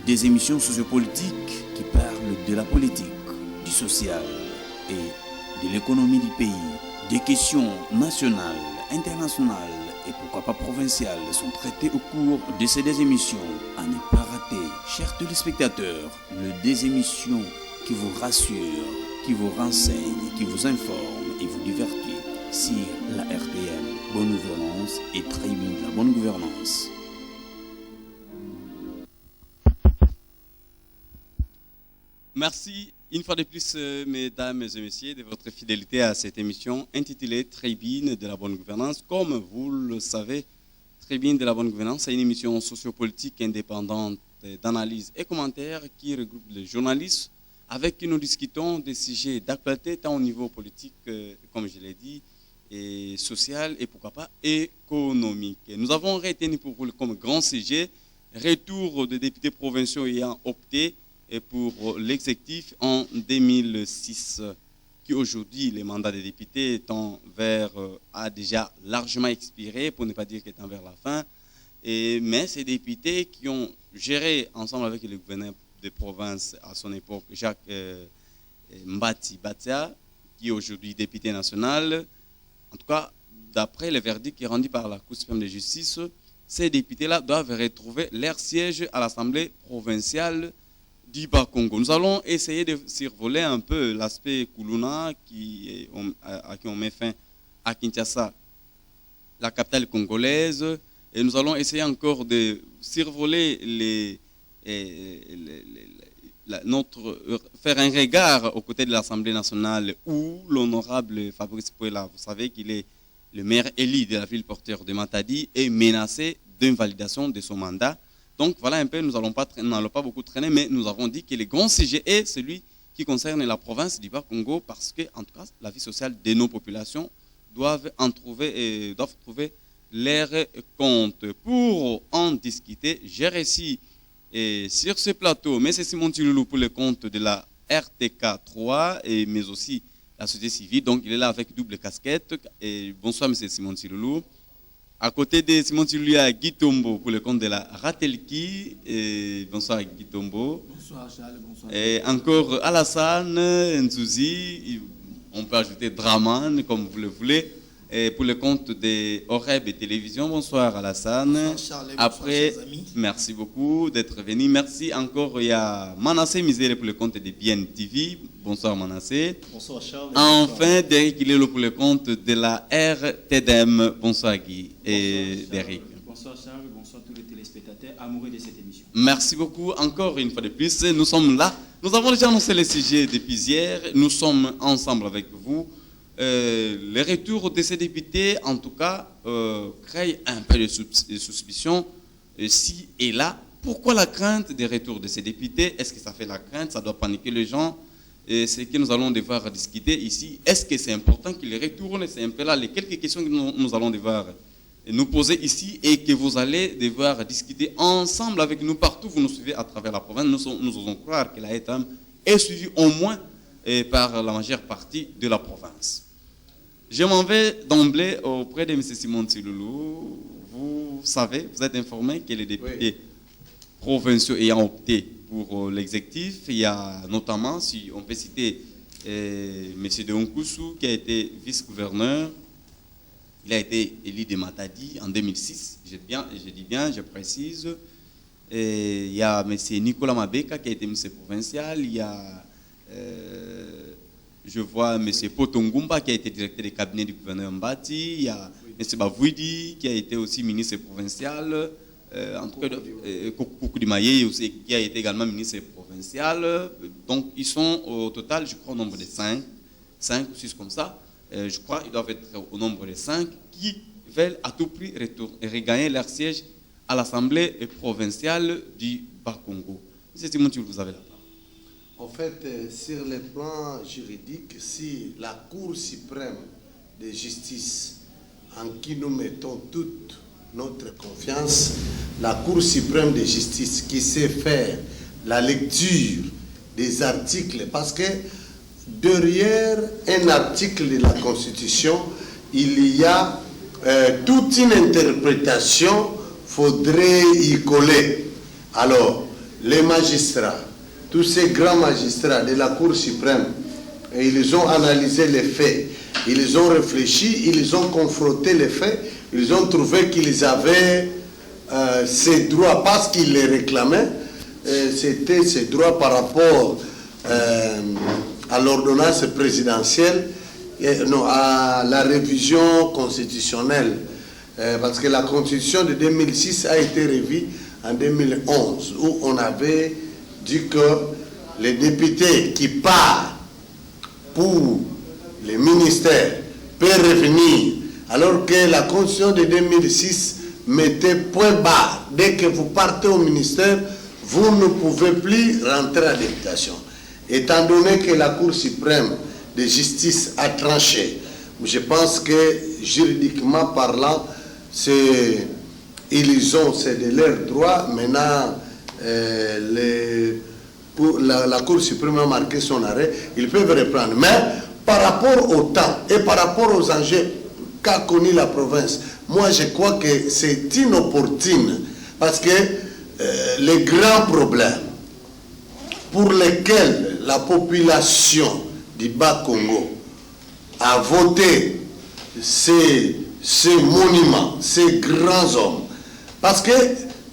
des émissions sociopolitiques qui parlent de la politique, du social et de l'économie du pays. Des questions nationales, internationales et pourquoi pas provinciales sont traitées au cours de ces deux émissions. À ne pas rater, chers téléspectateurs, des émissions qui vous rassurent, qui vous renseignent, qui vous informent et vous divertissent sur la RTM. Bonne gouvernance et tribune de la bonne gouvernance. Merci une fois de plus, mesdames et messieurs, de votre fidélité à cette émission intitulée Tribune de la bonne gouvernance. Comme vous le savez, Tribune de la bonne gouvernance est une émission sociopolitique indépendante d'analyse et commentaires qui regroupe les journalistes avec qui nous discutons des sujets d'actualité tant au niveau politique, comme je l'ai dit, et social et pourquoi pas économique. Nous avons retenu pour vous comme grand sujet retour des députés provinciaux ayant opté pour l'exécutif en 2006, qui aujourd'hui, le mandat des députés étant a déjà largement expiré, pour ne pas dire qu'étant vers la fin. Mais ces députés qui ont géré ensemble avec le gouverneur de province à son époque, Jacques Mbati Batia, qui est aujourd'hui député national, en tout cas, d'après le verdict qui est rendu par la Cour suprême de justice, ces députés-là doivent retrouver leur siège à l'Assemblée provinciale du Bas-Congo. Nous allons essayer de survoler un peu l'aspect Kuluna à qui on met fin à Kinshasa, la capitale congolaise, et nous allons essayer encore de survoler faire un regard aux côtés de l'Assemblée nationale où l'honorable Fabrice Pouela, vous savez qu'il est le maire élu de la ville porteur de Matadi, est menacé d'invalidation de son mandat. Donc voilà un peu, nous n'allons pas beaucoup traîner, mais nous avons dit que le grand sujet est celui qui concerne la province du Bas-Congo, parce que, en tout cas, la vie sociale de nos populations doivent trouver leur compte. Pour en discuter, j'ai reçu sur ce plateau M. Simon Tiloulou pour le compte de la RTK 3, mais aussi la société civile. Donc il est là avec double casquette. Et bonsoir M. Simon Tiloulou. À côté de Simon Tiloulou, il y a Guy Tombo pour le compte de la Ratelki. Bonsoir Guy Tombo. Bonsoir Charles, bonsoir. Et encore Alassane Nzouzi, on peut ajouter Draman comme vous le voulez. Et pour le compte de Oreb et Télévision, bonsoir Alassane. Bonsoir Charles, après, bonsoir, amis. Merci beaucoup d'être venu. Merci encore, il y a Manassé Misère pour le compte de BN TV. Bonsoir Manassé. Bonsoir Charles. Enfin, Derek Ilelo pour le compte de la RTDM. Bonsoir Guy et Derek. Bonsoir Charles, bonsoir tous les téléspectateurs amoureux de cette émission. Merci beaucoup encore une fois de plus. Nous sommes là. Nous avons déjà annoncé les sujets depuis hier. Nous sommes ensemble avec vous. Le retour de ces députés, en tout cas, crée un peu de suspicion ci et là. Pourquoi la crainte des retours de ces députés? Est-ce que ça fait la crainte? Ça doit paniquer les gens? C'est ce que nous allons devoir discuter ici. Est-ce que c'est important qu'ils retournent? C'est un peu là les quelques questions que nous allons devoir nous poser ici et que vous allez devoir discuter ensemble avec nous partout. Vous nous suivez à travers la province. Nous osons croire que la ETAM est suivie au moins par la majeure partie de la province. Je m'en vais d'emblée auprès de M. Simon Tiloulou. Vous savez, vous êtes informé que les députés provinciaux ayant opté pour l'exécutif, il y a notamment, si on peut citer M. Deonkoussou, qui a été vice-gouverneur. Il a été élu de Matadi en 2006, je dis bien, je précise. Et il y a M. Nicolas Mabeka, qui a été ministre provincial. Il y a... je vois M. Potongumba qui a été directeur du cabinet du gouverneur Mbati. Il y a M. Bavouidi qui a été aussi ministre provincial. En tout cas, Koukoudimaye aussi qui a été également ministre provincial. Donc, ils sont au total, je crois, au nombre de 5 ou 6 comme ça. Je crois qu'ils doivent être au nombre de 5 qui veulent à tout prix regagner leur siège à l'Assemblée provinciale du Bas-Congo. M. Simon, vous avez la parole. En fait, sur le plan juridique, si la Cour suprême de justice, en qui nous mettons toute notre confiance, la Cour suprême de justice qui sait faire la lecture des articles, parce que derrière un article de la Constitution, il y a toute une interprétation, faudrait y coller. Alors, les magistrats, tous ces grands magistrats de la Cour suprême, et ils ont analysé les faits, ils ont réfléchi, ils ont confronté les faits, ils ont trouvé qu'ils avaient ces droits parce qu'ils les réclamaient, c'était ces droits par rapport à l'ordonnance présidentielle, non, à la révision constitutionnelle, parce que la constitution de 2006 a été revue en 2011, où on avait dit que les députés qui partent pour les ministères peuvent revenir, alors que la constitution de 2006 mettait point barre. Dès que vous partez au ministère, vous ne pouvez plus rentrer à députation. Étant donné que la Cour suprême de justice a tranché, je pense que juridiquement parlant, c'est de leur droit. Maintenant, pour la Cour suprême a marqué son arrêt, ils peuvent reprendre. Mais par rapport au temps et par rapport aux enjeux qu'a connu la province, moi je crois que c'est inopportune, parce que les grands problèmes pour lesquels la population du Bas-Congo a voté ces monuments, ces grands hommes, parce que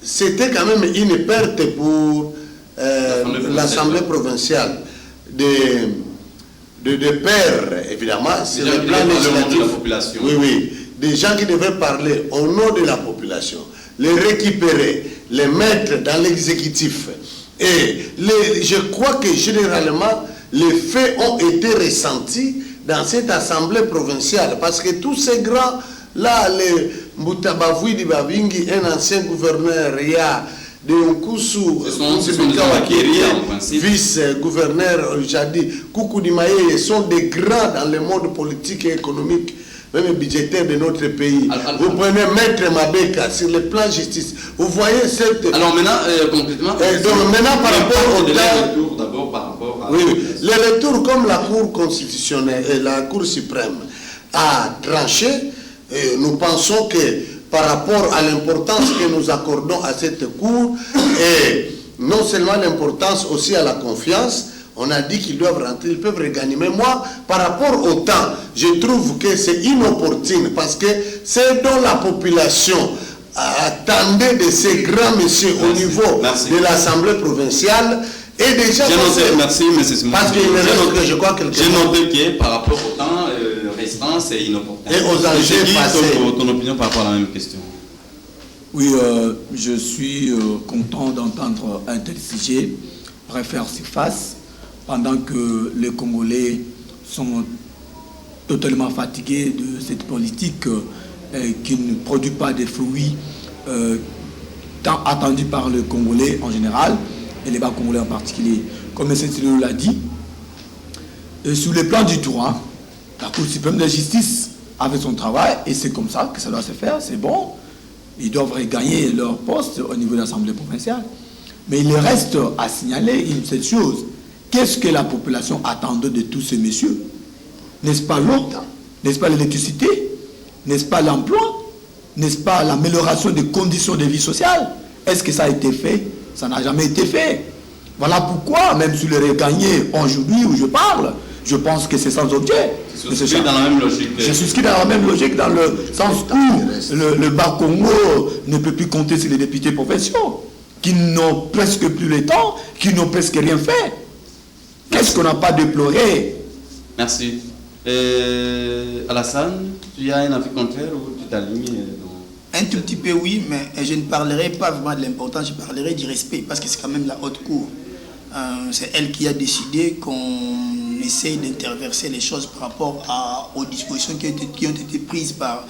c'était quand même une perte pour l'Assemblée provinciale de pères, évidemment, sur le plan législatif. Oui, oui, des gens qui devaient parler au nom de la population, les récupérer, les mettre dans l'exécutif. Et je crois que généralement, les faits ont été ressentis dans cette assemblée provinciale, parce que tous ces grands, là, les Moutabavoui di Babingi, un ancien gouverneur, il y a de Nkusu, vice-gouverneur, Jadi, Koukou Dimaye, sont des grands dans le monde politique et économique, même budgétaire de notre pays. Vous prenez Maître Mabeka sur le plan justice. Vous voyez cette... Alors maintenant, concrètement... donc maintenant, par rapport au retour, d'abord par rapport à... Oui, les retours, comme la Cour constitutionnelle et la Cour suprême a tranché, nous pensons que par rapport à l'importance que nous accordons à cette Cour, et non seulement l'importance, aussi à la confiance, on a dit qu'ils doivent rentrer, ils peuvent regagner. Mais moi, par rapport au temps, je trouve que c'est inopportune, parce que c'est dont la population attendait de ces grands messieurs au niveau de l'Assemblée provinciale. Et déjà, merci, M. Simon. Parce qu'il me reste que je crois quelque chose. J'ai noté que par rapport au temps restant, c'est inopportun. Et aux enjeux passés. Ton opinion par rapport à la même question? Oui, je suis content d'entendre un tel sujet préfère surface, pendant que les Congolais sont totalement fatigués de cette politique qui ne produit pas des fruits tant attendus par les Congolais en général et les Bas-Congolais en particulier. Comme M. Tilo l'a dit, sur le plan du droit, la Cour suprême de justice a fait son travail et c'est comme ça que ça doit se faire, c'est bon. Ils doivent regagner leur poste au niveau de l'Assemblée provinciale. Mais il reste à signaler cette chose. Qu'est-ce que la population attendait de tous ces messieurs? N'est-ce pas l'eau? N'est-ce pas l'électricité? N'est-ce pas l'emploi? N'est-ce pas l'amélioration des conditions de vie sociale? Est-ce que ça a été fait? Ça n'a jamais été fait. Voilà pourquoi, même si le regagner aujourd'hui où je parle, je pense que c'est sans objet. Je suis dans la même logique. Je suis dans la même logique, dans le sens où le Bas-Congo ne peut plus compter sur les députés provinciaux, qui n'ont presque plus le temps, qui n'ont presque rien fait. Qu'est-ce qu'on n'a pas déploré? Merci. Alassane, tu as un avis contraire ou tu t'alignes Un tout petit peu oui, mais je ne parlerai pas vraiment de l'importance, je parlerai du respect, parce que c'est quand même la haute cour. C'est elle qui a décidé qu'on essaye d'interverser les choses par rapport aux dispositions qui ont été prises par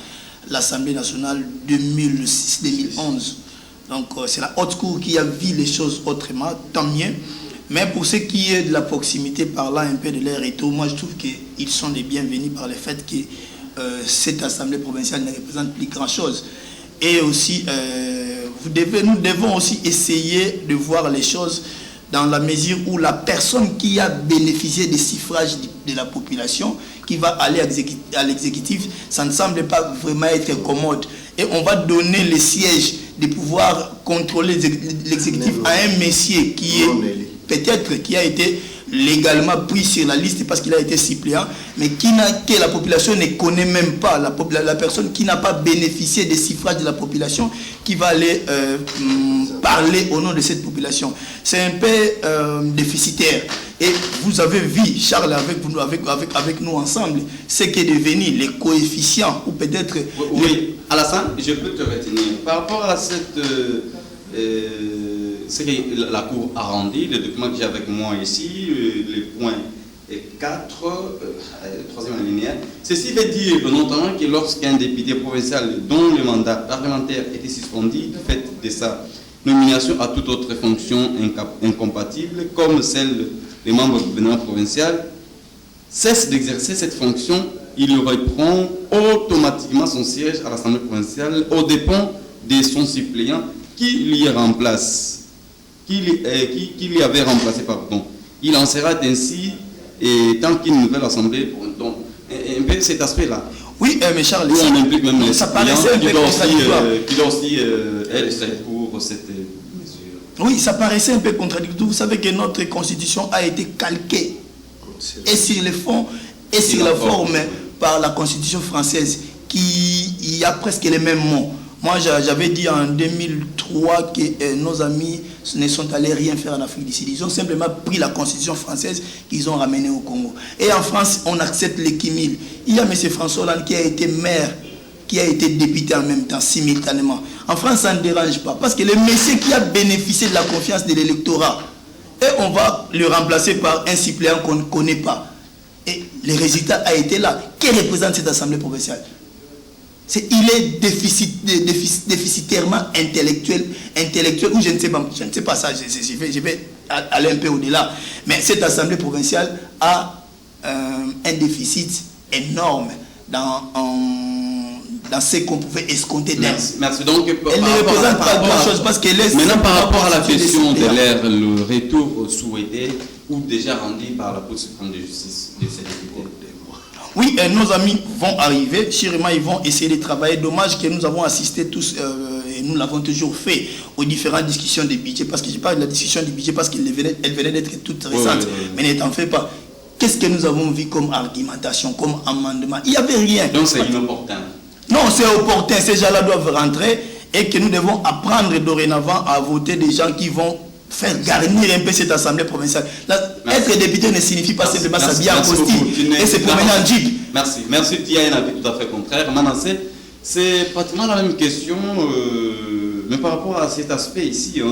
l'Assemblée nationale 2006-2011. Donc c'est la haute cour qui a vu les choses autrement, tant mieux. Mais pour ce qui est de la proximité, parlant un peu de leur retour, moi je trouve qu'ils sont les bienvenus par le fait que cette Assemblée provinciale ne représente plus grand-chose. Et aussi, nous devons aussi essayer de voir les choses dans la mesure où la personne qui a bénéficié des suffrages de la population, qui va aller à l'exécutif, ça ne semble pas vraiment être commode. Et on va donner les sièges de pouvoir contrôler l'exécutif à un messier qui est peut-être qui a été légalement pris sur la liste parce qu'il a été suppléant, mais que la population ne connaît même pas, la personne qui n'a pas bénéficié des suffrages de la population, qui va aller parler au nom de cette population. C'est un peu déficitaire. Et vous avez vu, Charles, avec nous ensemble, ce qui est devenu les coefficients, ou peut-être... Oui, Alassane, je peux te retenir. Par rapport à cette... ce que la Cour a rendu, le document que j'ai avec moi ici, les points 4, troisième alinéa. Ceci veut dire notamment que lorsqu'un député provincial dont le mandat parlementaire était suspendu du fait de sa nomination à toute autre fonction incompatible, comme celle des membres du gouvernement provincial, cesse d'exercer cette fonction, il reprend automatiquement son siège à l'Assemblée provinciale aux dépens de son suppléant qui lui remplace, qui lui avait remplacé, pardon. Il en sera ainsi et tant qu'une nouvelle assemblée, donc un peu cet aspect-là. Oui, mais Charles, on implique même les ça paraissait un peu contradictoire. Qui doit aussi être pour cette mesure. Oui, ça paraissait un peu contradictoire. Vous savez que notre constitution a été calquée et sur le fond et sur la forme par la constitution française qui a presque les mêmes mots. Moi, j'avais dit en 2003 que nos amis ne sont allés rien faire en Afrique du Sud. Ils ont simplement pris la constitution française qu'ils ont ramenée au Congo. Et en France, on accepte les cumuls. Il y a M. François Hollande qui a été maire, qui a été député en même temps, simultanément. En France, ça ne dérange pas. Parce que le monsieur qui a bénéficié de la confiance de l'électorat, et on va le remplacer par un suppléant qu'on ne connaît pas. Et le résultat a été là. Qui représente cette assemblée provinciale? Il est déficitairement intellectuel, ou je ne sais pas ça, je vais aller un peu au-delà. Mais cette assemblée provinciale a un déficit énorme dans ce qu'on pouvait escompter d'elle. Merci. Donc, elle ne représente pas grand-chose parce qu'elle est... Maintenant, par rapport à la question de l'air, le retour souhaité ou déjà rendu par la Cour suprême de justice de cette député. Oui, nos amis vont arriver, sûrement ils vont essayer de travailler. Dommage que nous avons assisté tous, et nous l'avons toujours fait, aux différentes discussions des budgets, parce que je parle de la discussion du budget parce qu'elle venait d'être toute récente, mais ne t'en fais pas. Qu'est-ce que nous avons vu comme argumentation, comme amendement? Il n'y avait rien. Donc c'est inopportun. Non, c'est opportun, ces gens-là doivent rentrer et que nous devons apprendre dorénavant à voter des gens qui vont faire garnir un peu cette assemblée provinciale. Être député ne signifie pas simplement s'habiller en costume et se promener en jeep. Merci. Tu as un avis tout à fait contraire. Maintenant, c'est pratiquement la même question, mais par rapport à cet aspect ici,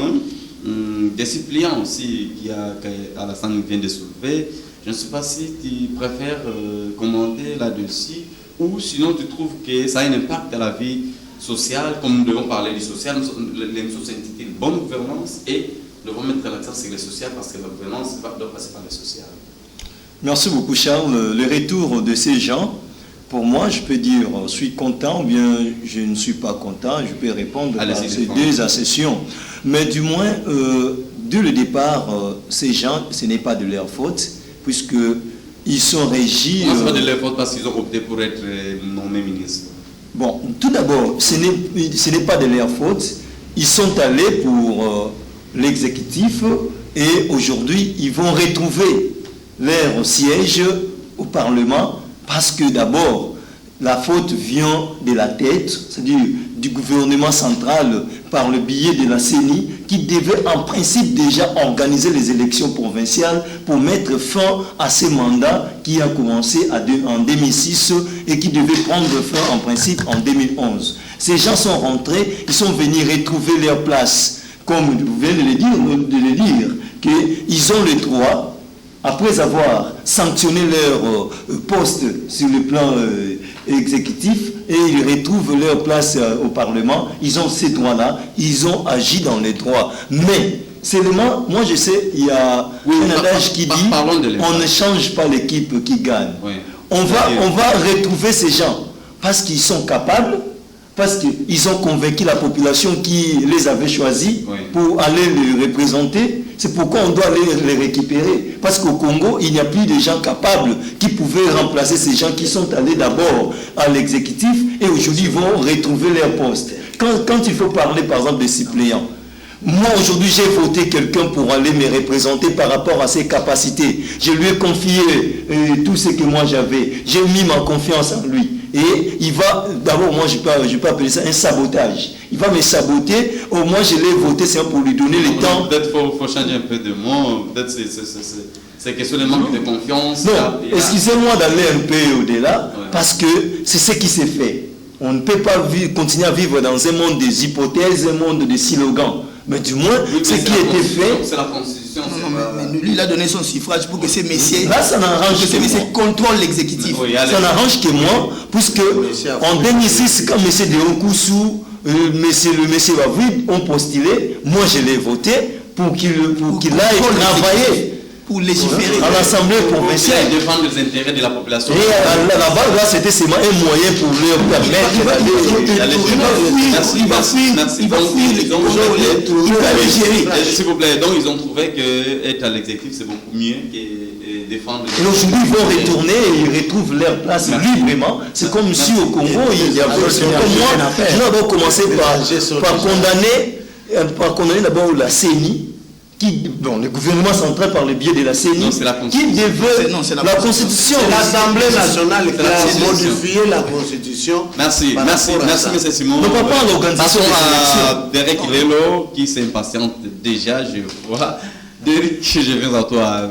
des suppléants aussi qu'Alassane vient de soulever. Je ne sais pas si tu préfères commenter là-dessus ou sinon tu trouves que ça a un impact à la vie sociale, comme nous devons parler du social, l'émission s'intitule Bonne gouvernance et nous devons mettre l'accent sur le social parce que la gouvernance doit passer par le social. Merci beaucoup Charles. Le retour de ces gens, pour moi je peux dire je suis content ou bien je ne suis pas content, je peux répondre à ces deux accessions. Mais du moins, dès le départ, ces gens, ce n'est pas de leur faute puisqu'ils sont régis... Ce n'est pas de leur faute parce qu'ils ont opté pour être nommés ministres. Bon, tout d'abord, ce n'est pas de leur faute. Ils sont allés pour l'exécutif et aujourd'hui, ils vont retrouver leur siège au Parlement parce que d'abord, la faute vient de la tête, c'est-à-dire du gouvernement central par le biais de la CENI qui devait en principe déjà organiser les élections provinciales pour mettre fin à ce mandat qui a commencé en 2006 et qui devait prendre fin en principe en 2011. Ces gens sont rentrés, ils sont venus retrouver leur place. Comme vous venez de le dire, qu'ils ont le droit, après avoir sanctionné leur poste sur le plan exécutif, et ils retrouvent leur place au Parlement, ils ont ces droits-là, ils ont agi dans les droits. Mais, seulement, moi je sais, il y a un adage qui dit, on ne change pas l'équipe qui gagne. Oui. On va retrouver ces gens, parce qu'ils sont capables, parce qu'ils ont convaincu la population qui les avait choisis pour aller les représenter. C'est pourquoi on doit les récupérer. Parce qu'au Congo, il n'y a plus de gens capables qui pouvaient remplacer ces gens qui sont allés d'abord à l'exécutif et aujourd'hui vont retrouver leur poste. quand il faut parler par exemple des suppléants, moi aujourd'hui j'ai voté quelqu'un pour aller me représenter par rapport à ses capacités. Je lui ai confié tout ce que moi j'avais. J'ai mis ma confiance en lui. Et il va, d'abord moi je peux appeler ça un sabotage. Il va me saboter, au moins je l'ai voté, c'est pour lui donner le temps. Peut-être qu'il faut changer un peu de mot, peut-être c'est question de manque de confiance. Non, excusez-moi d'aller un peu au-delà, Ouais. parce que c'est ce qui s'est fait. On ne peut pas continuer à vivre dans un monde des hypothèses, un monde des slogans. Mais du moins, Oui, ce mais qui a été fait... C'est la Constitution. Mais lui, il a donné son suffrage pour que ces messieurs, Là, ça n'arrange que moi. contrôlent l'exécutif. Oui, allez. Ça n'arrange que moi, puisque en 2006, quand M. Deonkoussou, le monsieur Wavouid ont postulé, moi je l'ai voté pour qu'il aille travailler Pour légiférer. à l'Assemblée provinciale. Défendre les intérêts de la population. Et là-bas, là, c'était seulement un moyen pour leur permettre d'aller. Il va aller gérer. S'il vous plaît, donc ils ont trouvé qu'être à l'exécutif c'est beaucoup mieux que défendre. Et aujourd'hui, ils vont retourner et ils retrouvent leur place librement. C'est comme si au Congo, il y avait... Je dois d'abord commencer par condamner d'abord la CENI, le gouvernement central par le biais de la CENI, Non, c'est la qui devait... Non, c'est la la Constitution. C'est l'Assemblée nationale qui a Constitution. modifié la Constitution. Merci, par merci, rapport à merci, ça. M. Simon. Ne pas prendre l'organisation Passons des à élections. Derek Lelo qui s'impatiente déjà, je vois. Derek, je viens à toi.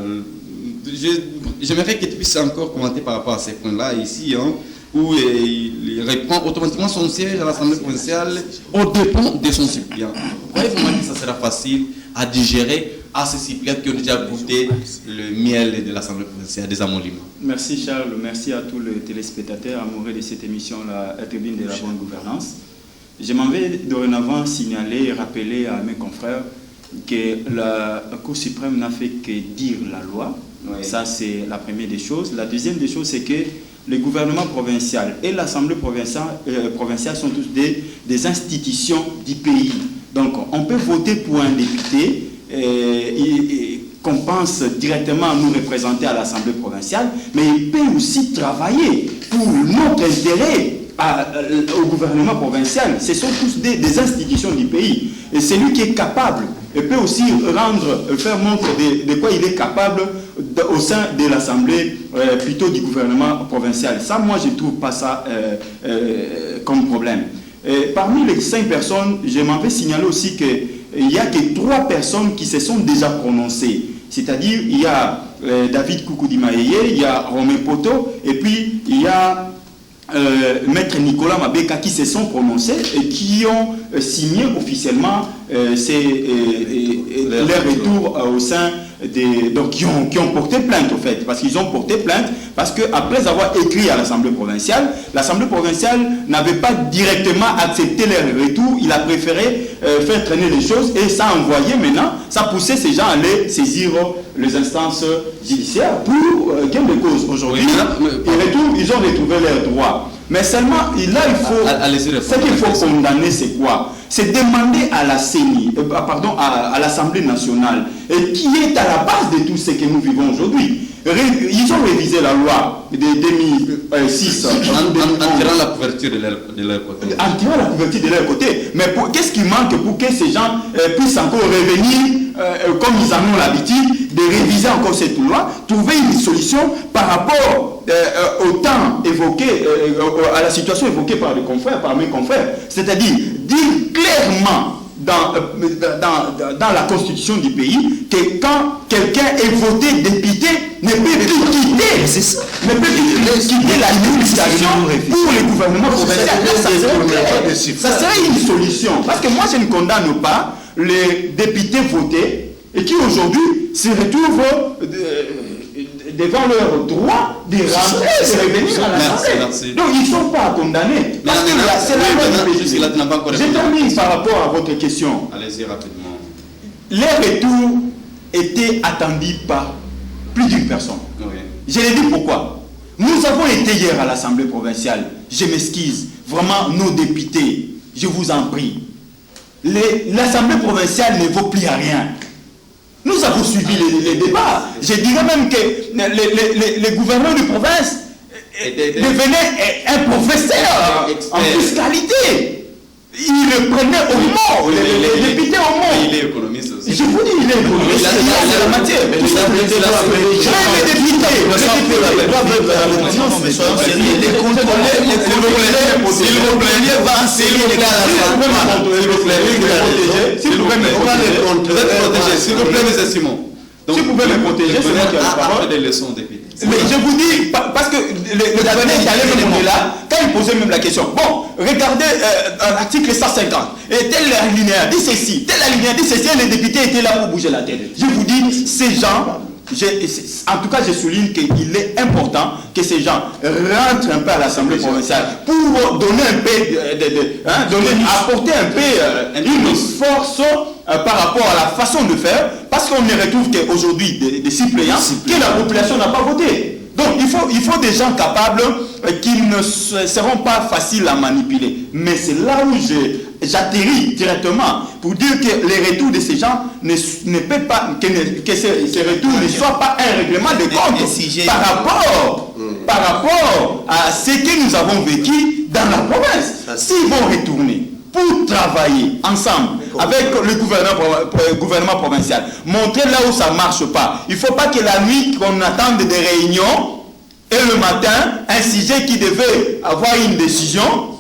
J'aimerais que tu puisses encore commenter par rapport à ces points-là ici, hein, où il reprend automatiquement son siège à l'Assemblée provinciale au dépend de son suppléant. Pourquoi vous m'avez dit que ça sera facile à digérer à ces suppléants qui ont déjà goûté le miel de l'Assemblée provinciale des Amolima? Merci Charles, merci à tous les téléspectateurs amoureux de cette émission, la tribune de la bonne gouvernance. Je m'en vais dorénavant signaler et rappeler à mes confrères que la Cour suprême n'a fait que dire la loi. Oui. Ça, c'est la première des choses. La deuxième des choses, c'est que le gouvernement provincial et l'Assemblée provinciale sont tous des institutions du pays. Donc, on peut voter pour un député qu'on pense directement nous représenter à l'Assemblée provinciale, mais il peut aussi travailler pour notre intérêt au gouvernement provincial. Ce sont tous des institutions du pays. Et c'est lui qui est capable, et peut aussi faire montre de quoi il est capable au sein de l'Assemblée, plutôt du gouvernement provincial. Ça, moi, je ne trouve pas ça comme problème. Et parmi les 5 personnes, je m'en vais signaler aussi qu'il n'y a que 3 personnes qui se sont déjà prononcées. C'est-à-dire, il y a David Koukoudi-Maeye, il y a Romain Poto, et puis il y a Maître Nicolas Mabeka qui se sont prononcés et qui ont signé officiellement leur retour au sein des... Donc qui ont porté plainte au fait, parce qu'ils ont porté plainte, parce qu'après avoir écrit à l'Assemblée provinciale n'avait pas directement accepté leur retour, il a préféré faire traîner les choses et ça a envoyé maintenant, ça poussait ces gens à aller saisir les instances judiciaires pour gain de cause. Aujourd'hui, ils ont retrouvé leurs droits. Mais seulement, là, ce qu'il faut condamner, c'est quoi? C'est demander à la CENI, à l'Assemblée nationale, et qui est à la base de tout ce que nous vivons aujourd'hui. Ils ont révisé la loi de 2006 en tirant la couverture de leur côté. En tirant la couverture de leur côté. Mais qu'est-ce qui manque pour que ces gens puissent encore revenir, comme ils en ont l'habitude, de réviser encore cette loi, trouver une solution par rapport au temps évoqué, à la situation évoquée par mes confrères. C'est-à-dire dire clairement dans la constitution du pays que quand quelqu'un est voté député, ne peut plus quitter l'administration pour le gouvernement provincial. Ça serait une solution. Parce que moi, je ne condamne pas les députés votés et qui aujourd'hui se retrouvent devant leur droit de rentrer et de revenir à l'Assemblée. Donc ils ne sont pas condamnés. Parce que c'est la loi du pays. Je termine par rapport à votre question. Allez-y rapidement. Les retours étaient attendus par plus d'une personne. Oui. Je l'ai dit pourquoi. Nous avons été hier à l'Assemblée provinciale. Je m'excuse. Vraiment, nos députés, je vous en prie. L'Assemblée provinciale ne vaut plus à rien. Nous avons suivi les débats. Je dirais même que les gouverneurs de province devenaient un professeur en fiscalité. Il le prenait au mot, les députés au mot. Il est économiste aussi. Je vous dis, il est économiste. Il a la matière. Les députés S'il vous plaît, M. Simon. Si vous pouvez me protéger, c'est moi qui ai la parole. Des leçons députés. Mais je vous dis, parce que le gouverneur est allé même là, quand il posait même la question, bon, regardez l'article 150, et tel alinéa dit ceci, tel alinéa dit ceci, et les députés étaient là pour bouger la tête. Je vous dis, ces gens, en tout cas je souligne qu'il est important que ces gens rentrent un peu à l'Assemblée provinciale pour donner un peu, apporter un peu une force par rapport à la façon de faire, parce qu'on ne retrouve qu'aujourd'hui des suppléants que la population n'a pas voté. Donc il faut des gens capables qui ne seront pas faciles à manipuler. Mais c'est là où j'atterris directement pour dire que les retours de ces gens ne peuvent pas, que ces retours ne soient pas un règlement de compte par rapport à ce que nous avons vécu dans la province. S'ils vont retourner pour travailler ensemble avec le gouvernement provincial, montrer là où ça ne marche pas. Il ne faut pas que la nuit qu'on attende des réunions et le matin, un sujet qui devait avoir une décision,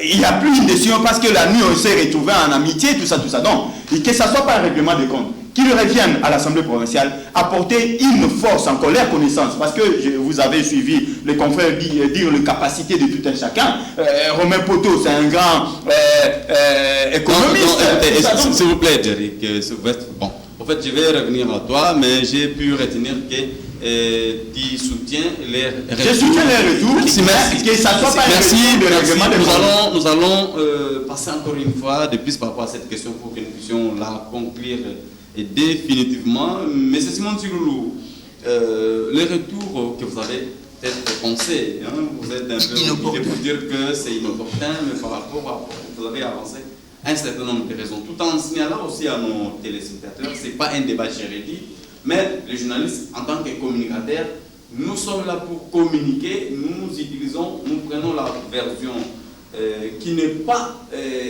il n'y a plus une décision parce que la nuit on s'est retrouvé en amitié, tout ça. Donc, et que ça ne soit pas un règlement de compte. Qu'ils reviennent à l'Assemblée provinciale, apporter une force, encore leur connaissance, parce que vous avez suivi les confrères dire les capacités de tout un chacun. Romain Poteau, c'est un grand économiste. S'il vous plaît, Derek, bon, en fait, je vais revenir à toi, mais j'ai pu retenir que tu soutiens les retours. Je soutiens les retours, merci. Que ça soit pas merci, de règlement de compte. Nous allons passer encore une fois de plus par rapport à cette question pour que nous puissions la conclure. Et définitivement, M. Simon Tsiloulou, les retours que vous avez peut-être pensé, vous êtes un peu pour dire que c'est inopportun, mais par rapport à vous avez avancé un certain nombre de raisons, tout en signalant aussi à nos téléspectateurs, ce n'est pas un débat juridique, mais les journalistes, en tant que communicateurs, nous sommes là pour communiquer, nous prenons la version qui n'est pas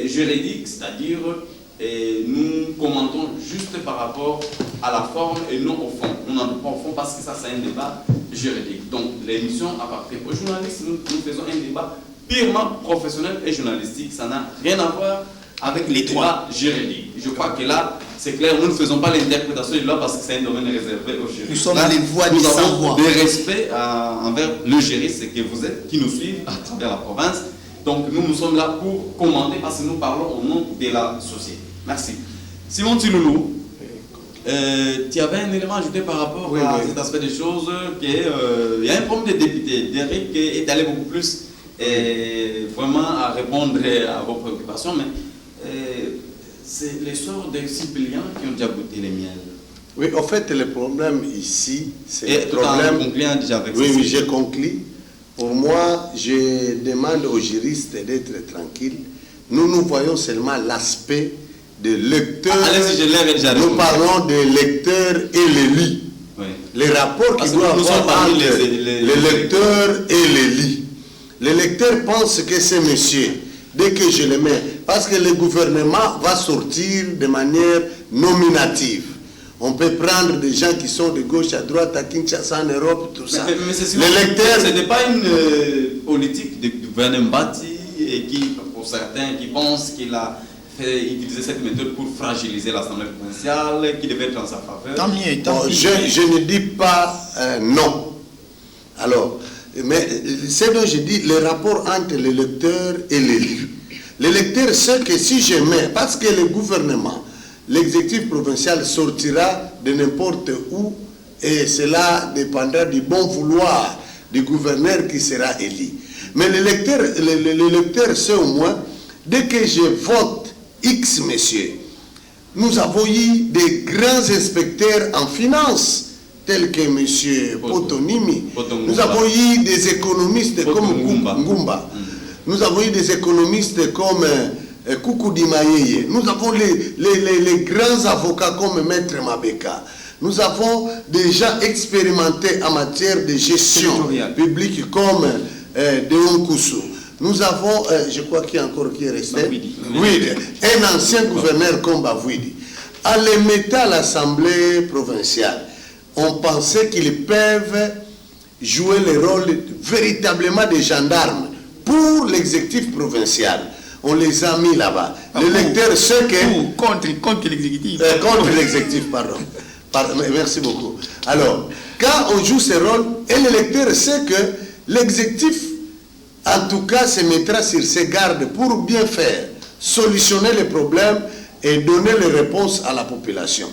juridique, c'est-à-dire et nous commentons juste par rapport à la forme et non au fond. On n'en pas au fond parce que ça c'est un débat juridique. Donc l'émission appartient aux journalistes, nous faisons un débat purement professionnel et journalistique. Ça n'a rien à voir avec les droits juridiques. Je crois que là, c'est clair, nous ne faisons pas l'interprétation de loi parce que c'est un domaine réservé aux juristes. Nous sommes les voix des sans voix. Nous avons des respects envers le juriste que vous êtes, qui nous suivent à travers la province. Donc nous sommes là pour commenter parce que nous parlons au nom de la société. Merci. Simon Tsiloulou, tu avais un élément ajouté par rapport à cet aspect des choses, il y a un problème des députés. Derek est allé beaucoup plus vraiment à répondre à vos préoccupations, mais c'est les sorts des suppléants qui ont déjà goûté les miels. Oui, en fait, le problème ici, c'est le problème. Oui, j'ai conclu. Pour moi, je demande aux juristes d'être tranquilles. Nous voyons seulement l'aspect de lecteur. Nous parlons des lecteurs et l'élu. Oui. Les rapports qui doivent avoir entre les lecteurs et l'élu. Les lecteurs pensent que c'est monsieur, dès que je le mets, parce que le gouvernement va sortir de manière nominative. On peut prendre des gens qui sont de gauche à droite, à Kinshasa, en Europe, tout ça. Mais les lecteurs... Ce n'est pas une politique du gouvernement bâti et qui, pour certains, qui pensent qu'il a utiliser cette méthode pour fragiliser l'Assemblée provinciale, qui devait être en sa faveur. Tant mieux. Je ne dis pas non. Alors, mais c'est dont je dis le rapport entre le lecteur et l'élu. Le lecteur sait que si je mets, parce que le gouvernement, l'exécutif provincial sortira de n'importe où et cela dépendra du bon vouloir du gouverneur qui sera élu. Mais le lecteur sait au moins, dès que je vote X, messieurs, nous avons eu des grands inspecteurs en finance, tels que M. Potonimi. Nous avons eu des économistes comme Ngumba. Nous avons eu des économistes comme Koukoudi Mayeye. Nous avons les grands avocats comme Maître Mabeka. Nous avons des gens expérimentés en matière de gestion publique comme Deon Koussou. Nous avons, je crois qu'il y a encore qui est resté. Bavouidi. Oui, un ancien gouverneur comme Bavouidi. En les mettant à l'Assemblée provinciale, on pensait qu'ils peuvent jouer le rôle véritablement des gendarmes pour l'exécutif provincial. On les a mis là-bas. L'électeur sait que... Contre l'exécutif. Contre l'exécutif, pardon. Merci beaucoup. Alors, quand on joue ce rôle, et l'électeur sait que l'exécutif, en tout cas, se mettra sur ses gardes pour bien faire, solutionner les problèmes et donner les réponses à la population.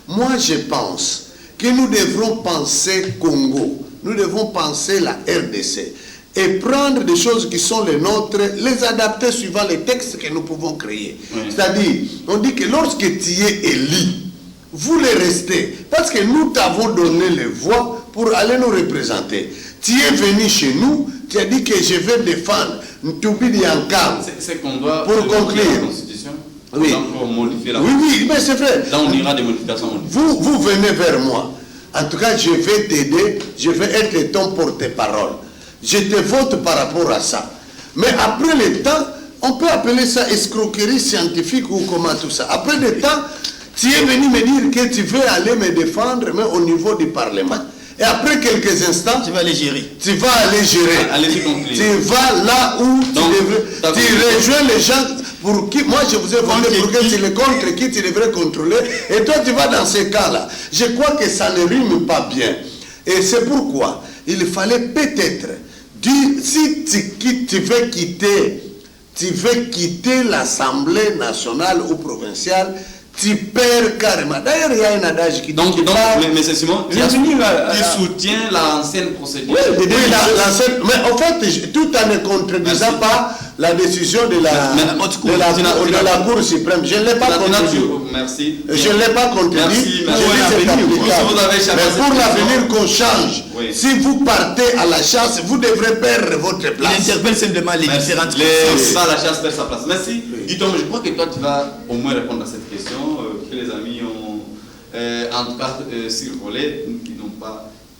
Moi, je pense que nous devrons penser Congo, nous devons penser la RDC et prendre des choses qui sont les nôtres, les adapter suivant les textes que nous pouvons créer. Oui. C'est-à-dire, on dit que lorsque tu es élu, vous les restez, parce que nous t'avons donné les voix pour aller nous représenter. Tu es venu chez nous, tu as dit que je vais défendre Ntubidi Yankam. C'est qu'on doit pour conclure la Constitution. Oui. Pour modifier la oui, mais c'est vrai. Là, on ira des modifications. Vous venez vers moi. En tout cas, je vais t'aider, je vais être ton porte-parole. Je te vote par rapport à ça. Mais après le temps, on peut appeler ça escroquerie scientifique ou comment tout ça. Après le temps, tu es venu me dire que tu veux aller me défendre, mais au niveau du Parlement. Et après quelques instants, tu vas aller gérer. Tu vas aller gérer. Allez-y conclure. Tu vas là où tu rejoins les gens pour qui, moi je vous ai voté pour que tu les contre qui tu devrais contrôler. Et toi tu vas dans ces cas-là. Je crois que ça ne rime pas bien. Et c'est pourquoi il fallait peut-être dire, si tu veux quitter l'Assemblée nationale ou provinciale, tu perds carrément. D'ailleurs, il y a un adage qui dit... Donc mais c'est Simon, qui soutient l'ancienne procédure. Oui, l'ancienne... Mais en fait, tout en ne contredisant pas la décision de la Cour suprême. Je ne l'ai pas contredit. Merci. Je ne l'ai pas contredit. Mais pour l'avenir qu'on change, si vous partez à la chasse, vous devrez perdre votre place. Il interpelle simplement les différentes ça, la chasse perd sa place. Merci. Guiton, je crois que toi, tu vas au moins répondre à cette question que les amis ont, en tout cas, survolé.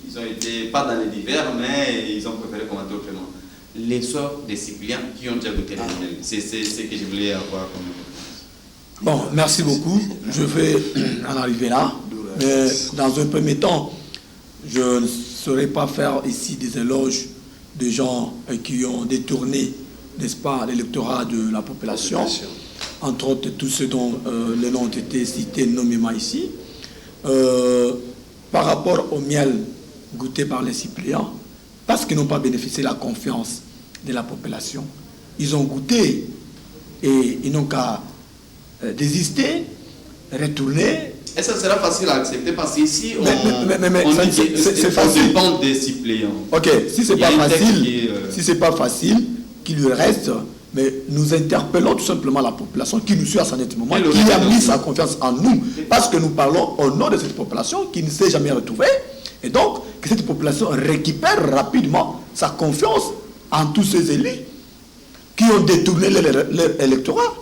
Ils ont été pas dans les divers, mais ils ont préféré commenter autrement. Les sorts des Cypriens qui ont déjà goûté les miels. C'est ce que je voulais avoir comme réponse. Bon, merci beaucoup. Je vais en arriver là. Mais dans un premier temps, je ne saurais pas faire ici des éloges de gens qui ont détourné, n'est-ce pas, l'électorat de la population. Entre autres, tous ceux dont les noms ont été cités nommément ici. Par rapport au miel goûté par les Cypriens, parce qu'ils n'ont pas bénéficié de la confiance de la population, ils ont goûté et ils n'ont qu'à désister, retourner. Et ça sera facile à accepter parce qu'ici, on dépend des Cypriens. Ok, si c'est pas facile, si c'est pas facile, qu'il lui reste, mais nous interpellons tout simplement la population qui nous suit à ce moment, qui a mis sa confiance en nous, parce que nous parlons au nom de cette population qui ne s'est jamais retrouvée, et donc que cette population récupère rapidement sa confiance en tous ces élus qui ont détourné leur électorat,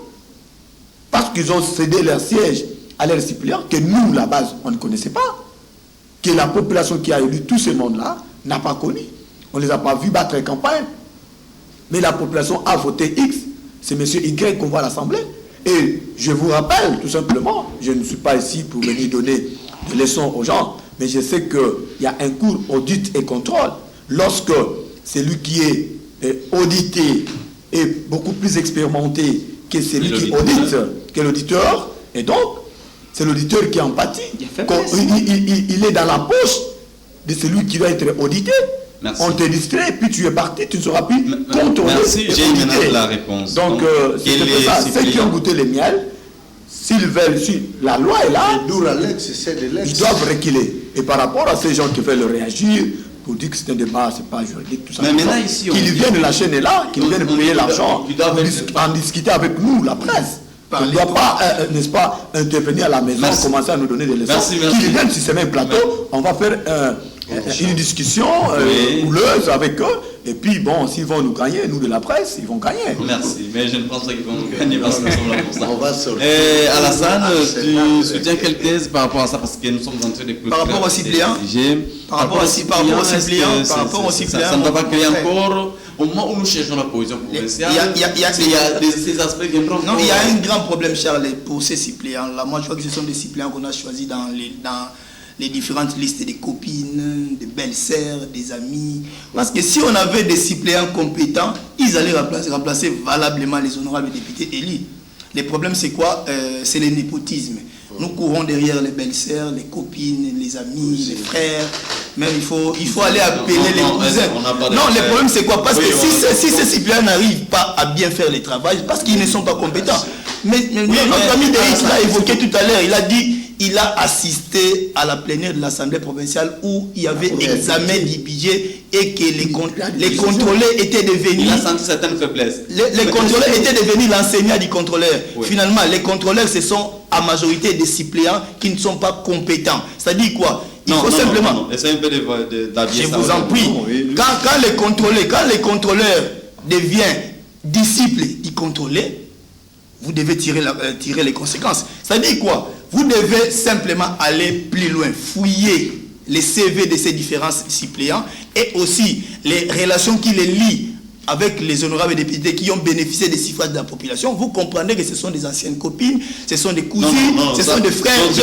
parce qu'ils ont cédé leur siège à leurs Cypriens, que nous, la base, on ne connaissait pas, que la population qui a élu tous ces mondes-là n'a pas connu. On ne les a pas vus battre campagne. Mais la population a voté X, c'est M. Y qu'on voit à l'Assemblée. Et je vous rappelle, tout simplement, je ne suis pas ici pour venir donner des leçons aux gens, mais je sais qu'il y a un cours audit et contrôle. Lorsque celui qui est audité est beaucoup plus expérimenté que celui qui audite, que l'auditeur, et donc, c'est l'auditeur qui empathie. Il est dans la poche de celui qui doit être audité. Merci. On te distrait, puis tu es parti, tu ne seras plus contrôlé. Merci, j'ai maintenant la réponse. Donc, ceux qui ont goûté les miels, s'ils veulent, si la loi est là, ils doivent reculer. Et par rapport à ces gens qui veulent réagir, pour dire que c'est un débat, c'est pas juridique, tout ça. Mais maintenant, ici, qu'ils viennent, la chaîne est là, qu'ils viennent payer l'argent, en discuter avec nous, la presse. On ne doit pas, n'est-ce pas, intervenir à la maison, commencer à nous donner des leçons. Qu'ils viennent sur ce même plateau, on va faire une discussion houleuse avec eux, Et puis, bon, s'ils vont nous gagner, nous de la presse, ils vont gagner. Merci, mais je ne pense pas qu'ils vont gagner parce que nous sommes là pour ça. On va sortir. Alassane, tu soutiens quelle thèse par rapport à ça? Parce que nous sommes en train de Par rapport au suppléant, par rapport au suppléant, ça ne va pas créer encore, au moment où nous cherchons la position provinciale, il y a ces aspects qui viendront. Non, il y a un grand problème, Charles, pour ces suppléants-là. Moi, je crois que ce sont des suppléants qu'on a choisis dans les différentes listes des copines, des belles-sœurs, des amis. Parce que si on avait des suppléants compétents, ils allaient remplacer valablement les honorables députés élus. Le problème, c'est quoi? C'est le népotisme. Nous courons derrière les belles-sœurs, les copines, les amis, les frères. Même il faut aller appeler les cousins. Non, le problème, c'est quoi? Parce que si ces suppléants n'arrivent pas à bien faire le travail, parce qu'ils ne sont pas compétents. Mais notre ami Derrick l'a évoqué tout à l'heure, il a dit il a assisté à la plénière de l'Assemblée provinciale où il y avait examen du budget et que les contrôleurs étaient devenus... Il a senti certaines faiblesses. Les contrôleurs étaient devenus l'enseignant du contrôleur. Oui. Finalement, les contrôleurs, ce sont à majorité des suppléants qui ne sont pas compétents. C'est-à-dire quoi? Il faut simplement... Essayez un peu d'habiller ça. Je vous en prie. Quand les contrôleurs deviennent disciples du contrôleur, vous devez tirer les conséquences. C'est-à-dire quoi? Vous devez simplement aller plus loin, fouiller les CV de ces différents suppléants et aussi les relations qui les lient avec les honorables députés qui ont bénéficié des suffrages de la population. Vous comprenez que ce sont des anciennes copines, ce sont des cousines, ce sont des frères. Je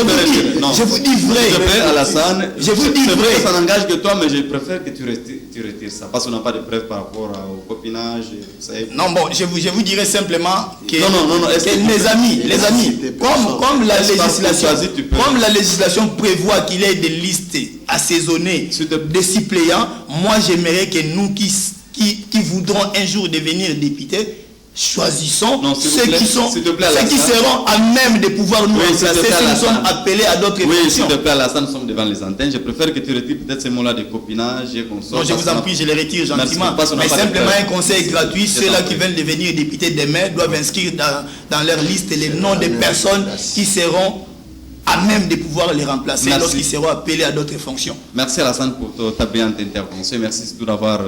vous dis vrai. Je vous dis vrai. Ça n'engage que toi, mais je préfère que tu retires ça. Parce qu'on n'a pas de preuves par rapport au copinage. Non, bon, je vous dirais simplement que, les amis, comme la législation prévoit qu'il y ait des listes assaisonnées des suppléants, moi j'aimerais que nous qui voudront un jour devenir députés, choisissons ceux qui seront à même de pouvoir nous remplacer si nous sommes appelés à d'autres fonctions. S'il te plaît, Alassane, nous sommes devant les antennes. Je préfère que tu retires peut-être ces mots-là de copinage et qu'on sorte. Non, je vous en prie, je les retire gentiment. Mais simplement un conseil gratuit, ceux-là qui veulent devenir députés demain doivent inscrire dans leur liste les noms des personnes qui seront à même de pouvoir les remplacer lorsqu'ils seront appelés à d'autres fonctions. Merci Alassane pour ta brillante intervention. Merci surtout d'avoir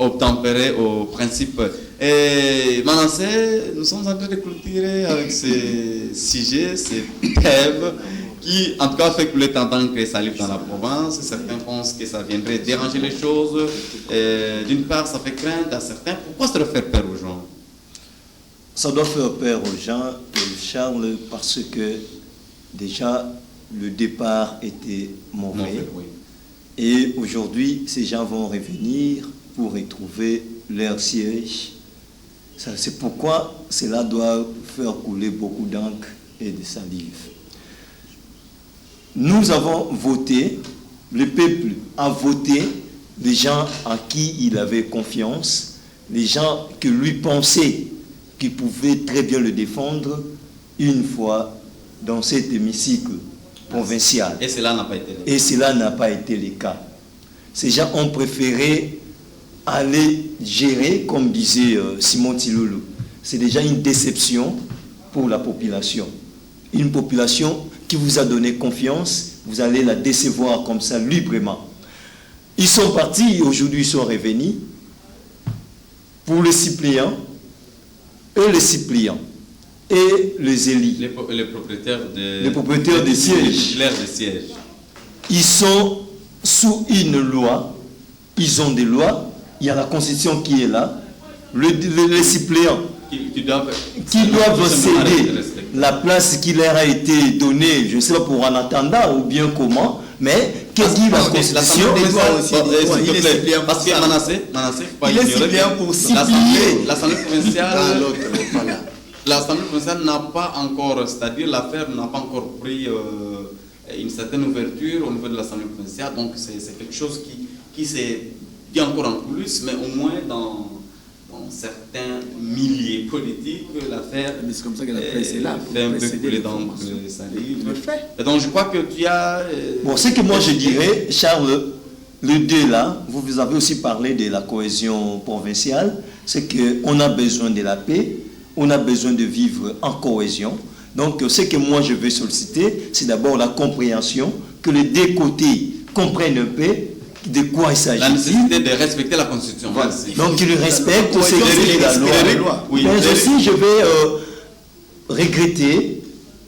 obtempéré au principe. Et Manasseh, nous sommes en train de clôturer avec ces sujets, ces thèmes qui, en tout cas, fait couler tant que ça livre dans la province. Certains pensent que ça viendrait déranger les choses. D'une part, ça fait crainte à certains. Pourquoi ça doit faire peur aux gens? Ça doit faire peur aux gens, Charles, parce que déjà, le départ était mauvais. Oui. Et aujourd'hui, ces gens vont revenir pour retrouver leur siège. C'est pourquoi cela doit faire couler beaucoup d'encre et de salive. Nous avons voté, le peuple a voté les gens en qui il avait confiance, les gens que lui pensait qu'il pouvait très bien le défendre une fois dans cet hémicycle provincial. Et cela n'a pas été le cas. Et cela n'a pas été le cas. Ces gens ont préféré aller gérer, comme disait Simon Tiloulou. C'est déjà une déception pour la population. Une population qui vous a donné confiance, vous allez la décevoir comme ça, librement. Ils sont partis, aujourd'hui ils sont revenus. Pour les suppléants, et les élus. Les propriétaires des sièges. Ils sont sous une loi, ils ont des lois, il y a la constitution qui est là, les suppléants qui doivent céder la place qui leur a été donnée, je ne sais pas pour en attendant ou bien comment, mais qu'est-ce dit la constitution? Parce que Manasseh, il est suppléant pour supplier. L'Assemblée provinciale n'a pas encore, c'est-à-dire l'affaire n'a pas encore pris une certaine ouverture au niveau de l'Assemblée provinciale, donc c'est quelque chose qui s'est dit encore en coulisses, mais au moins dans certains milliers politiques, l'affaire c'est comme ça que la presse est là. Fait un peu couler dans le salive. Et donc je crois que tu as... Bon, ce que moi je dirais, Charles, le 2 là, vous avez aussi parlé de la cohésion provinciale, c'est qu'on a besoin de la paix, on a besoin de vivre en cohésion. Donc ce que moi je veux solliciter, c'est d'abord la compréhension, que les deux côtés comprennent un peu de quoi il s'agit. La nécessité de respecter la Constitution. Voilà. Merci. Donc il respecte ce Cohésion, qui c'est est la respecter la loi. loi. Oui, Mais Derek. aussi, je vais regretter.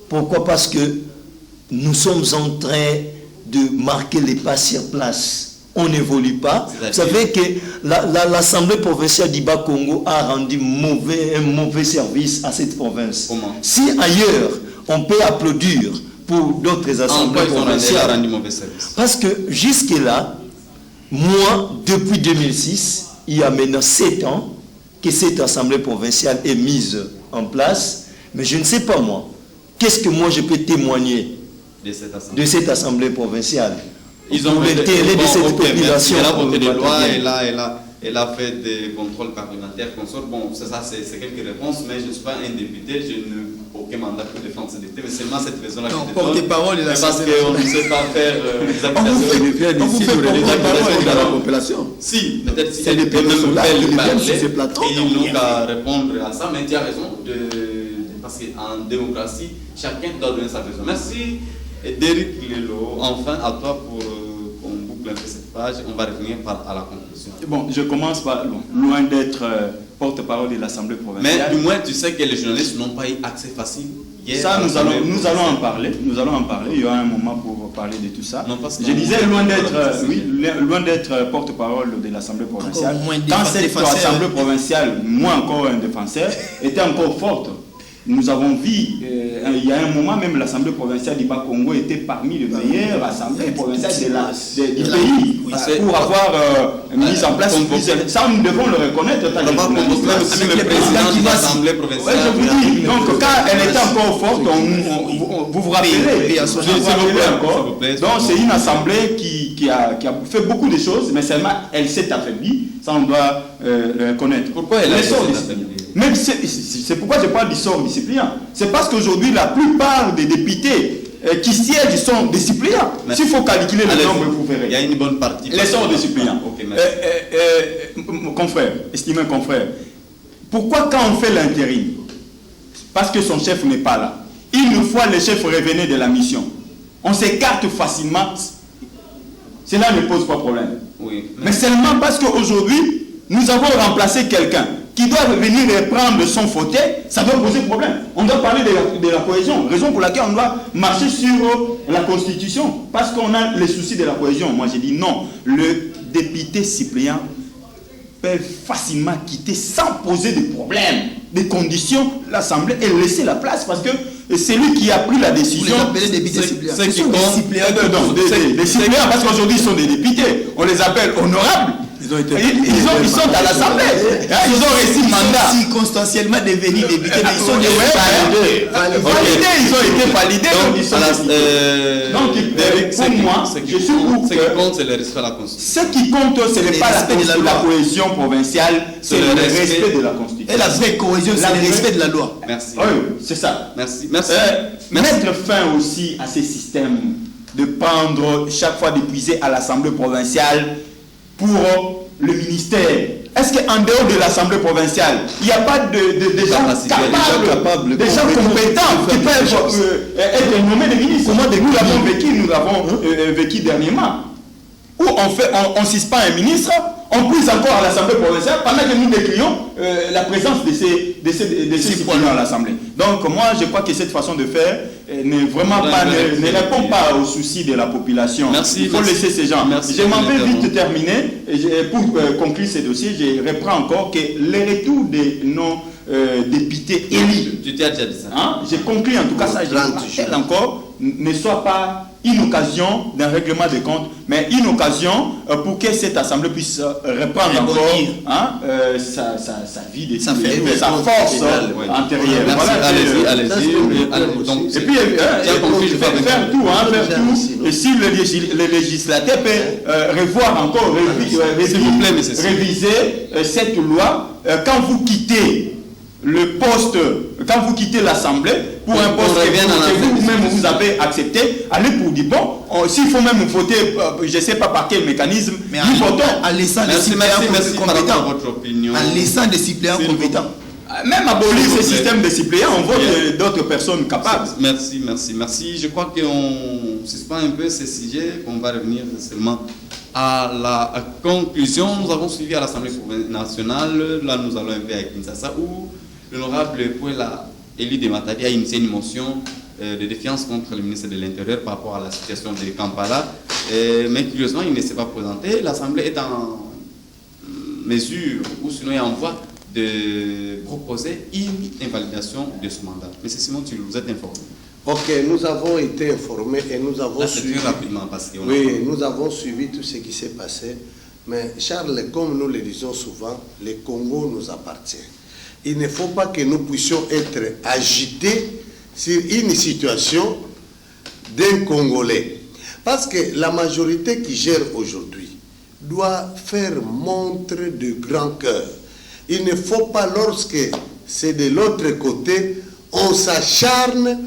Pourquoi? Parce que nous sommes en train de marquer les pas sur place. On n'évolue pas. Vous savez que l'Assemblée provinciale du Bas-Congo a rendu un mauvais service à cette province. Comment? Si ailleurs, on peut applaudir pour d'autres assemblées Ils ont provinciales. rendu mauvais service. Parce que jusque-là, moi, depuis 2006, il y a maintenant 7 ans que cette assemblée provinciale est mise en place. Mais je ne sais pas moi, qu'est-ce que moi je peux témoigner de cette assemblée provinciale? Ils ont pour l'intérêt de cette population. Elle a voté des lois, elle a fait des contrôles parlementaires, Bon, c'est ça, c'est quelques réponses, mais je ne suis pas un député, je n'ai aucun mandat pour défendre ce député, mais seulement cette raison-là que je porte-parole de la parce qu'on ne sait pas faire des accusations. On vous fait porte-parole de la population. Si, peut-être si C'est des même personnes là qui parler, viennent sur ce plateau. et ils n'ont qu'à répondre à ça, mais tu as raison, parce qu'en démocratie, chacun doit donner sa raison. Merci. Et Derek Lelo, enfin à toi pour qu'on boucle un peu cette page, on va revenir à la conclusion. Bon, je commence par, loin d'être porte-parole de l'Assemblée provinciale. Mais du moins, tu sais que les journalistes n'ont pas eu accès facile. Ça, nous allons en parler. Nous allons en parler. Il y aura un moment pour parler de tout ça. Non, parce que je disais loin d'être porte-parole de l'Assemblée provinciale. Quand cette Assemblée provinciale, moi encore un défenseur, était encore forte. Nous avons vu, il y a un moment même, l'Assemblée provinciale du Bas-Congo était parmi les meilleures assemblées provinciales du pays pour avoir mis en place. Ça, nous devons le reconnaître. le président de l'Assemblée provinciale. Oui, je vous dis, donc quand elle était encore forte, vous vous rappelez, donc c'est une assemblée qui a fait beaucoup de choses, mais seulement elle s'est affaiblie, ça on doit le reconnaître. Pourquoi elle a été affaiblie? Même c'est pourquoi je parle du sort des suppléants. C'est parce qu'aujourd'hui, la plupart des députés qui siègent sont des suppléants. S'il faut calculer le nombre, vous verrez. Il y a une bonne partie. Les sorts des suppléants. Okay, confrère, estimé confrère, pourquoi quand on fait l'intérim, parce que son chef n'est pas là, une fois le chef revenait de la mission, on s'écarte facilement, cela ne pose pas problème. Oui, mais seulement parce qu'aujourd'hui, nous avons remplacé quelqu'un qui doit venir reprendre son fauteuil, ça doit poser problème. On doit parler de la cohésion, raison pour laquelle on doit marcher sur la Constitution, parce qu'on a les soucis de la cohésion. Moi j'ai dit non, le député suppléant peut facilement quitter sans poser de problème, des conditions, l'Assemblée et laisser la place, parce que c'est lui qui a pris la décision. Vous les appelez députés suppléants. Des suppléants, parce qu'aujourd'hui ils sont des députés, on les appelle honorables. Ils sont à l'Assemblée. Ils ont reçu le mandat. Circonstanciellement devenus députés, mais ils sont validés. Ils ont été validés. Donc, pour moi, je suis pour ce qui compte, c'est le respect de la Constitution. Ce qui compte, ce n'est pas la cohésion provinciale, c'est le respect de la Constitution. Et la vraie cohésion, c'est le respect de la loi. Merci. Oui, c'est ça. Merci. Mettre fin aussi à ces systèmes de prendre chaque fois d'épuiser à l'Assemblée provinciale pour le ministère. Est-ce qu'en dehors de l'Assemblée provinciale, il n'y a pas de gens capables, des gens compétents qui peuvent être nommés des ministres? Nous l'avons vécu dernièrement. Où on suspend un ministre, on pousse encore à l'Assemblée provinciale pendant que nous décrions la présence de ces citoyens à l'Assemblée. Donc moi je crois que cette façon de faire ne répond pas aux soucis de la population. Merci, il faut laisser ces gens. Je m'en vais vite terminer. Pour conclure ce dossier, je reprends encore que le retour de nos députés élus, tu t'es déjà dit ça. J'ai conclu en tout cas ça, je rappelle encore, ne soit pas une occasion d'un règlement de comptes, mais une occasion pour que cette assemblée puisse reprendre encore sa vie, sa force antérieure. Et puis, faire tout. Et si le législateur peut revoir encore, réviser cette loi, quand vous quittez le poste, quand vous quittez l'Assemblée, pour un poste que vous-même vous avez accepté, allez pour dire, bon, s'il faut même voter, je ne sais pas par quel mécanisme, nous votons. En laissant des suppléants compétents. En laissant des suppléants compétents. Même abolir ce système de suppléants, on vote d'autres personnes capables. Merci. Je crois qu'on suspend un peu ce sujet, qu'on va revenir seulement à la conclusion. Nous avons suivi à l'Assemblée nationale, là nous allons un peu à Kinshasa, où l'honorable Pouela, élu de Matadi, a initié une motion de défiance contre le ministre de l'Intérieur par rapport à la situation de Kampala. Mais curieusement, il ne s'est pas présenté. L'Assemblée est en mesure, ou sinon il est en voie de proposer une invalidation de ce mandat. Monsieur Simon, vous êtes informé? Ok, nous avons été informés et nous avons suivi rapidement parce que nous avons suivi tout ce qui s'est passé. Mais Charles, comme nous le disons souvent, le Congo nous appartient. Il ne faut pas que nous puissions être agités sur une situation d'un Congolais. Parce que la majorité qui gère aujourd'hui doit faire montre de grand cœur. Il ne faut pas, lorsque c'est de l'autre côté, on s'acharne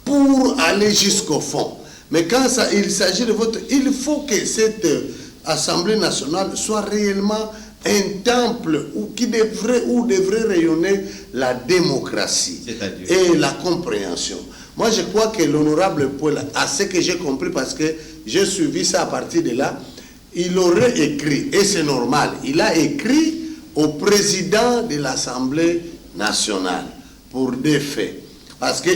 pour aller jusqu'au fond. Mais quand il s'agit de votre... Il faut que cette Assemblée nationale soit réellement un temple où devrait rayonner la démocratie et la compréhension. Moi, je crois que l'honorable Paul, à ce que j'ai compris, parce que j'ai suivi ça à partir de là, il aurait écrit, et c'est normal, il a écrit au président de l'Assemblée nationale pour des faits. Parce que,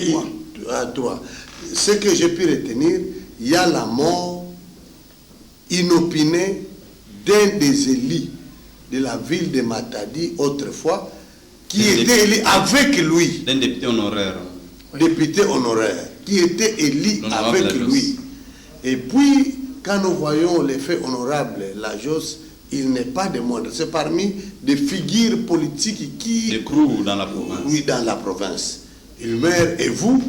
ce que j'ai pu retenir, il y a la mort inopinée d'un des élus de la ville de Matadi autrefois, qui était élu avec lui. D'un député honoraire. Député honoraire, qui était élu avec lui. Et puis, quand nous voyons les faits honorables, la JOS, il n'est pas de moindre. C'est parmi des figures politiques qui... Des crews dans la province. Oui, dans la province. Il meurt et vous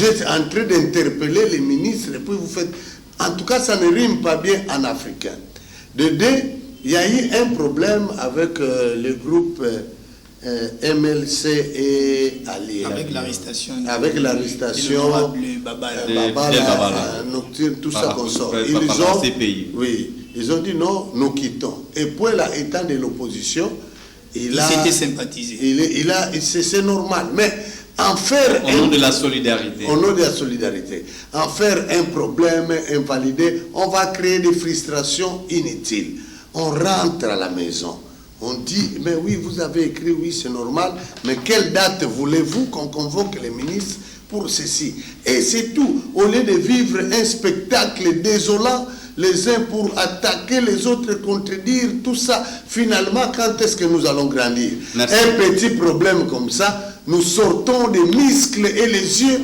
êtes en train d'interpeller les ministres et puis vous faites... En tout cas, ça ne rime pas bien en africain. De deux, il y a eu un problème avec le groupe MLC et alliés. Avec l'arrestation. Avec l'arrestation. Babala, Nocturne, tout ça qu'on sort. Ils ont dit non, nous quittons. Et Pouela étant de l'opposition, il s'était sympathisé. C'est normal. Mais en faire... Au nom de la solidarité. Au nom de la solidarité. En faire un problème, invalider, on va créer des frustrations inutiles. On rentre à la maison. On dit, mais oui, vous avez écrit, oui, c'est normal, mais quelle date voulez-vous qu'on convoque les ministres pour ceci? Et c'est tout. Au lieu de vivre un spectacle désolant, les uns pour attaquer, les autres contredire, tout ça, finalement, quand est-ce que nous allons grandir? Merci. Un petit problème comme ça, nous sortons des muscles et les yeux.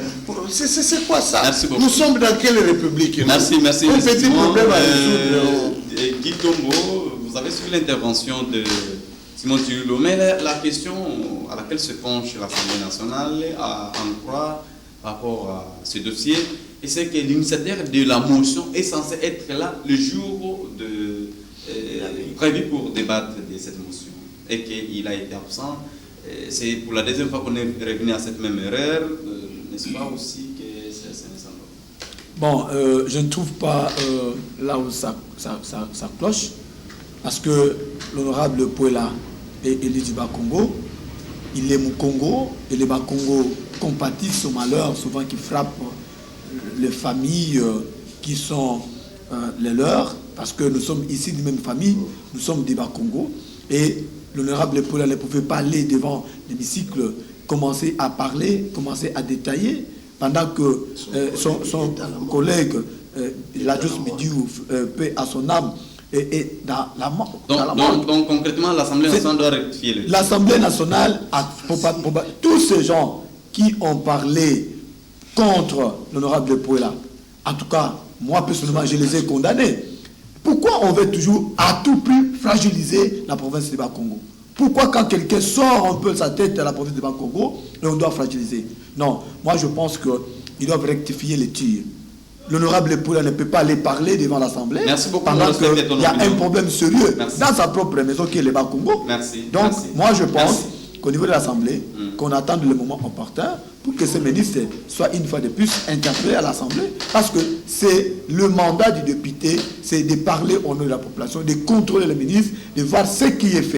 C'est quoi ça? Nous sommes dans quelle république? Merci. Un petit problème à résoudre. Guy Tombo, vous avez suivi l'intervention de Simon Tulo, mais la question à laquelle se penche l'Assemblée nationale en croit par rapport à ce dossier, et c'est que l'initiateur de la motion est censé être là le jour prévu pour débattre de cette motion, et qu'il a été absent. C'est pour la deuxième fois qu'on est revenu à cette même erreur, n'est-ce pas aussi que c'est nécessaire? Bon, je ne trouve pas là où ça cloche, parce que l'honorable Pouela est élu du Bas-Congo, il aime au Congo, et les Bas-Congo compatissent au malheur souvent qui frappe les familles qui sont les leurs, parce que nous sommes ici d'une même famille, nous sommes des Bas-Congo, et l'honorable Pouela ne pouvait pas aller devant l'hémicycle, commencer à parler, commencer à détailler, pendant que son collègue, la Jos Mediou, paix à son âme, est dans la mort. Donc concrètement, l'Assemblée nationale doit rectifier le... L'Assemblée nationale, tous ces gens qui ont parlé contre l'honorable Pouela, en tout cas, moi personnellement, je les ai condamnés. Pourquoi on veut toujours à tout prix fragiliser la province du Bas-Congo? Pourquoi quand quelqu'un sort un peu de sa tête à la province du Bas-Congo, on doit fragiliser? Non, moi je pense qu'ils doivent rectifier les tirs. L'honorable Pouela ne peut pas aller parler devant l'Assemblée pendant qu'il y a un problème sérieux dans sa propre maison qui est le Bas-Congo. Donc moi je pense qu'au niveau de l'Assemblée, qu'on attende le moment opportun pour que ces ministres soient une fois de plus interpellés à l'Assemblée, parce que c'est le mandat du député, c'est de parler au nom de la population, de contrôler les ministres, de voir ce qui est fait.